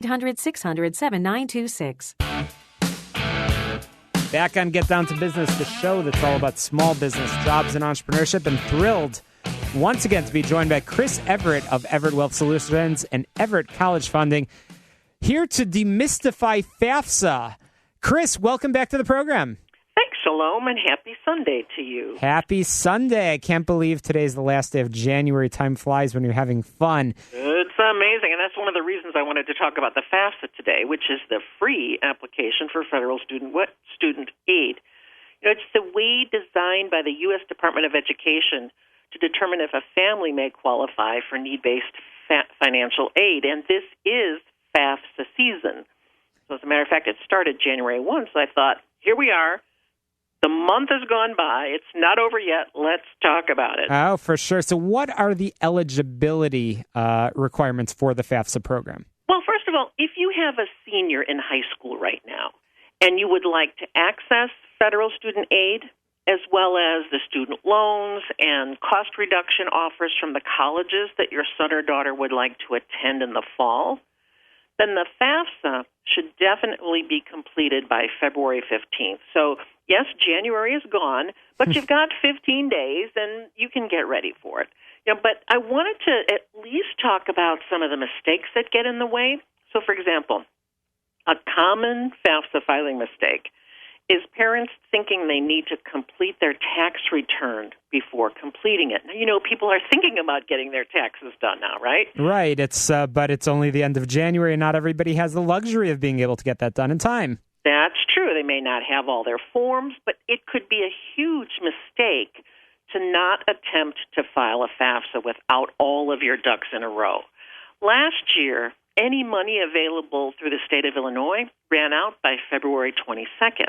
800-600-7926. Back on Get Down to Business, the show that's all about small business, jobs, and entrepreneurship. And thrilled once again to be joined by Chris Everett of Everett Wealth Solutions and Everett College Funding, here to demystify FAFSA. Chris, welcome back to the program. Thanks, Shalom, and happy Sunday to you. Happy Sunday. I can't believe today's the last day of January. Time flies when you're having fun. It's amazing, and that's one of the reasons I wanted to talk about the FAFSA today, which is the free application for federal student aid. It's the way designed by the U.S. Department of Education to determine if a family may qualify for need-based financial aid, and this is FAFSA season. So as a matter of fact, it started January 1, so I thought, here we are. The month has gone by. It's not over yet. Let's talk about it. Oh, for sure. So what are the eligibility requirements for the FAFSA program? Well, first of all, if you have a senior in high school right now and you would like to access federal student aid, as well as the student loans and cost reduction offers from the colleges that your son or daughter would like to attend in the fall, then the FAFSA should definitely be completed by February 15th. So, yes, January is gone, but you've got 15 days, and you can get ready for it. But I wanted to at least talk about some of the mistakes that get in the way. So, for example, a common FAFSA filing mistake is parents thinking they need to complete their tax return before completing it. Now, people are thinking about getting their taxes done now, right? Right. But it's only the end of January, and not everybody has the luxury of being able to get that done in time. That's true. They may not have all their forms, but it could be a huge mistake to not attempt to file a FAFSA without all of your ducks in a row. Last year, any money available through the state of Illinois ran out by February 22nd.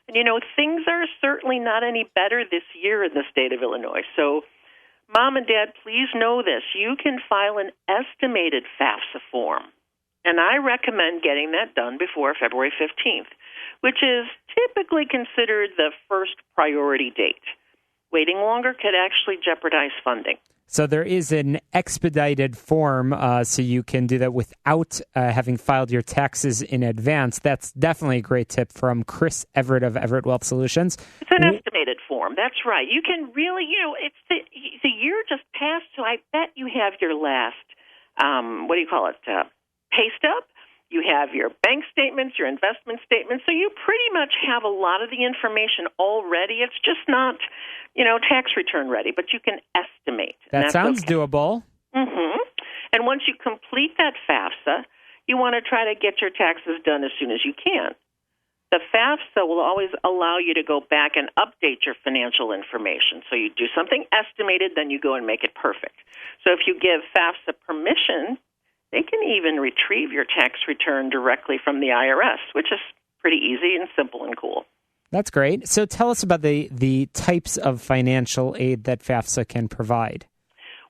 And, things are certainly not any better this year in the state of Illinois. So, Mom and Dad, please know this. You can file an estimated FAFSA form. And I recommend getting that done before February 15th, which is typically considered the first priority date. Waiting longer could actually jeopardize funding. So there is an expedited form, so you can do that without having filed your taxes in advance. That's definitely a great tip from Chris Everett of Everett Wealth Solutions. It's an estimated form. That's right. You can really, it's the year just passed, so I bet you have your last, pay stub. You have your bank statements, your investment statements, so you pretty much have a lot of the information already. It's just not, tax return ready, but you can estimate. That sounds doable. Mm-hmm. And once you complete that FAFSA, you want to try to get your taxes done as soon as you can. The FAFSA will always allow you to go back and update your financial information. So you do something estimated, then you go and make it perfect. So if you give FAFSA permission, they can even retrieve your tax return directly from the IRS, which is pretty easy and simple and cool. That's great. So tell us about the types of financial aid that FAFSA can provide.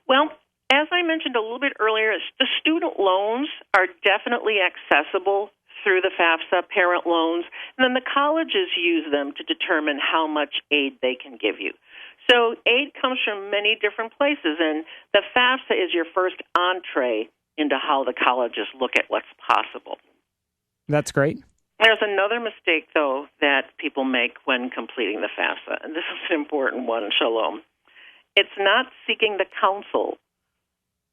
Well, as I mentioned a little bit earlier, the student loans are definitely accessible through the FAFSA, parent loans, and then the colleges use them to determine how much aid they can give you. So aid comes from many different places, and the FAFSA is your first entree into how the colleges look at what's possible. That's great. There's another mistake, though, that people make when completing the FAFSA, and this is an important one, Shalom. It's not seeking the counsel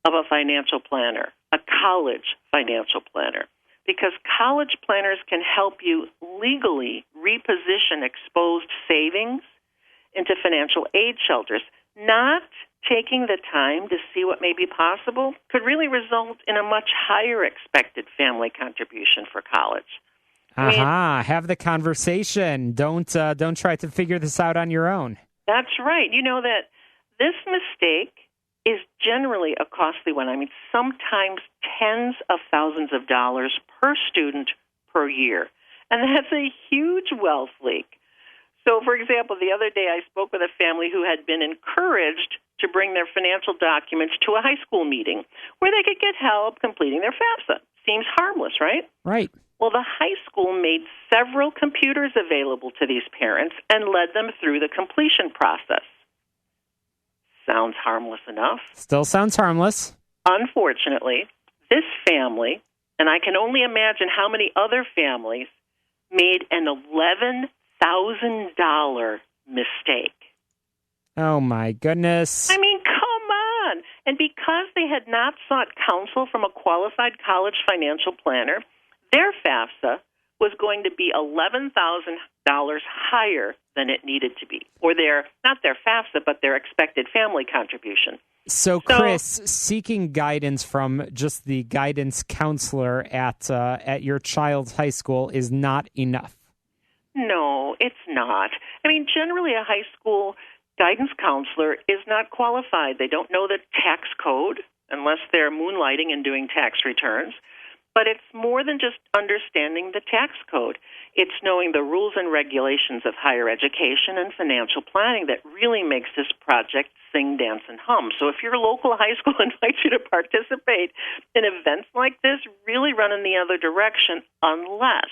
of a financial planner, a college financial planner, because college planners can help you legally reposition exposed savings into financial aid shelters. Not taking the time to see what may be possible could really result in a much higher expected family contribution for college. Have the conversation. Don't try to figure this out on your own. That's right. You know that this mistake is generally a costly one. I mean, sometimes tens of thousands of dollars per student per year. And that's a huge wealth leak. So, for example, the other day I spoke with a family who had been encouraged to bring their financial documents to a high school meeting where they could get help completing their FAFSA. Seems harmless, right? Right. Well, the high school made several computers available to these parents and led them through the completion process. Sounds harmless enough. Still sounds harmless. Unfortunately, this family And I can only imagine how many other families made an $11,000 mistake. Oh, my goodness. I mean, come on. And because they had not sought counsel from a qualified college financial planner, their FAFSA was going to be $11,000 higher than it needed to be, or not their FAFSA, but their expected family contribution. So, Chris, seeking guidance from just the guidance counselor at your child's high school is not enough. No, it's not. I mean, generally a high school guidance counselor is not qualified. They don't know the tax code unless they're moonlighting and doing tax returns. But it's more than just understanding the tax code. It's knowing the rules and regulations of higher education and financial planning that really makes this project sing, dance, and hum. So if your local high school invites you to participate in events like this, really run in the other direction unless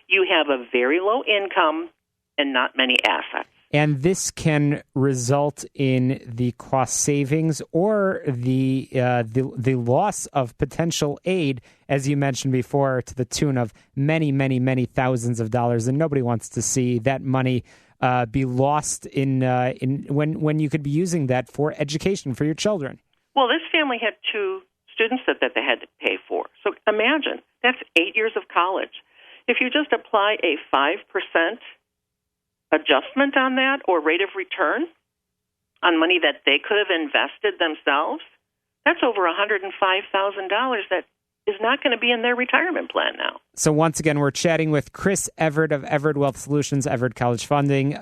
you have a very low income and not many assets. And this can result in the cost savings or the loss of potential aid, as you mentioned before, to the tune of many, many, many thousands of dollars. And nobody wants to see that money be lost in when you could be using that for education for your children. Well, this family had 2 students that they had to pay for. So imagine, that's 8 years of college. If you just apply a 5% adjustment on that or rate of return on money that they could have invested themselves, that's over $105,000 that is not going to be in their retirement plan now. So once again, we're chatting with Chris Everett of Everett Wealth Solutions, Everett College Funding.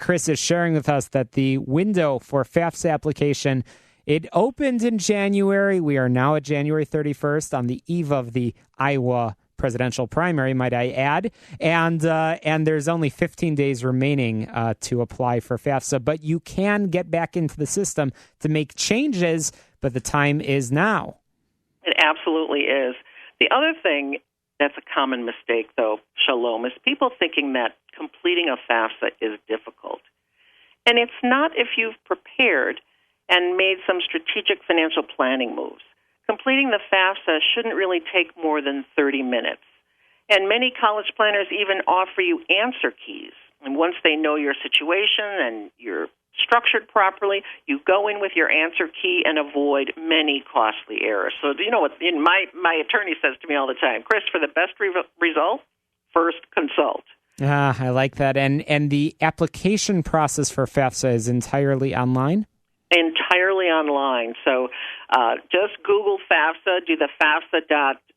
Chris is sharing with us that the window for FAFSA application, it opened in January. We are now at January 31st on the eve of the Iowa presidential primary, might I add, and there's only 15 days remaining to apply for FAFSA, but you can get back into the system to make changes, but the time is now. It absolutely is. The other thing that's a common mistake, though, Shalom, is people thinking that completing a FAFSA is difficult. And it's not if you've prepared and made some strategic financial planning moves. Completing the FAFSA shouldn't really take more than 30 minutes. And many college planners even offer you answer keys. And once they know your situation and you're structured properly, you go in with your answer key and avoid many costly errors. So, you know what my attorney says to me all the time, Chris, for the best result, first consult. I like that. And the application process for FAFSA is entirely online? Entirely online. So just Google FAFSA, do the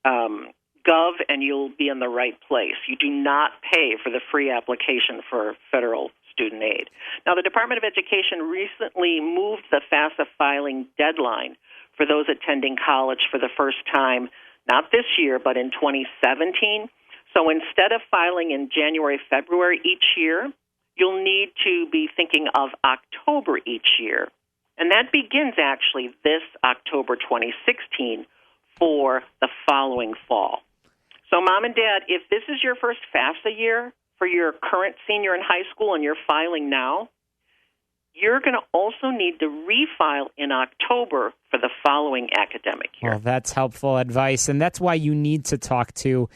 FAFSA.gov, and you'll be in the right place. You do not pay for the free application for federal student aid. Now, the Department of Education recently moved the FAFSA filing deadline for those attending college for the first time, not this year, but in 2017. So instead of filing in January, February each year, you'll need to be thinking of October each year. And that begins actually this October 2016 for the following fall. So, Mom and Dad, if this is your first FAFSA year for your current senior in high school and you're filing now, you're going to also need to refile in October for the following academic year. Well, that's helpful advice, and that's why you need to talk to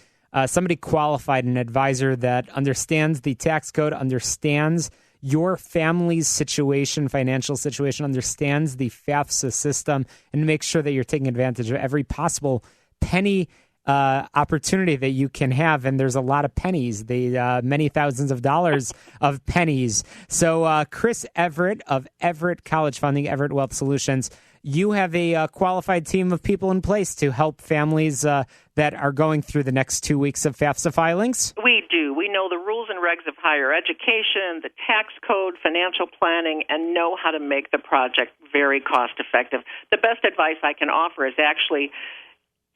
somebody qualified, an advisor that understands the tax code, understands your family's situation, financial situation, understands the FAFSA system, and make sure that you're taking advantage of every possible penny opportunity that you can have. And there's a lot of pennies, many thousands of dollars of pennies. So Chris Everett of Everett College Funding, Everett Wealth Solutions, you have a qualified team of people in place to help families that are going through the next 2 weeks of FAFSA filings? We do. We know the rules and regs of higher education, the tax code, financial planning, and know how to make the project very cost-effective. The best advice I can offer is actually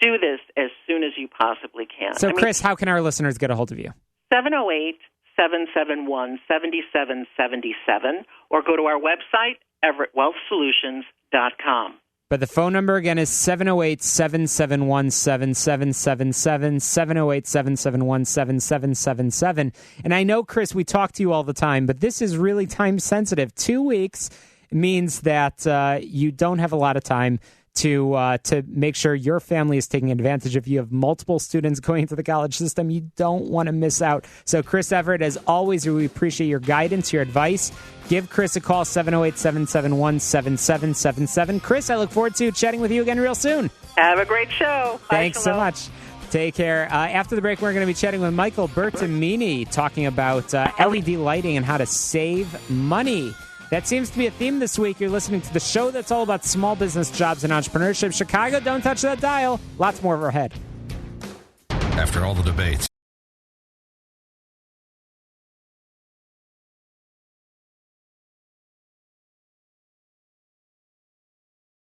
do this as soon as you possibly can. So, Chris, how can our listeners get a hold of you? 708-771-7777, or go to our website, everettwealthsolutions.com. But the phone number, again, is 708-771-7777, 708-771-7777. And I know, Chris, we talk to you all the time, but this is really time-sensitive. 2 weeks means that you don't have a lot of time to make sure your family is taking advantage. If you have multiple students going into the college system, you don't want to miss out. So Chris Everett, as always, we appreciate your guidance, your advice. Give Chris a call, 708-771-7777. Chris, I look forward to chatting with you again real soon. Have a great show. Thanks Bye, so much. Take care. After the break, we're going to be chatting with Michael Bertamini, talking about LED lighting and how to save money. That seems to be a theme this week. You're listening to the show that's all about small business, jobs, and entrepreneurship. Chicago, don't touch that dial. Lots more overhead. After all the debates,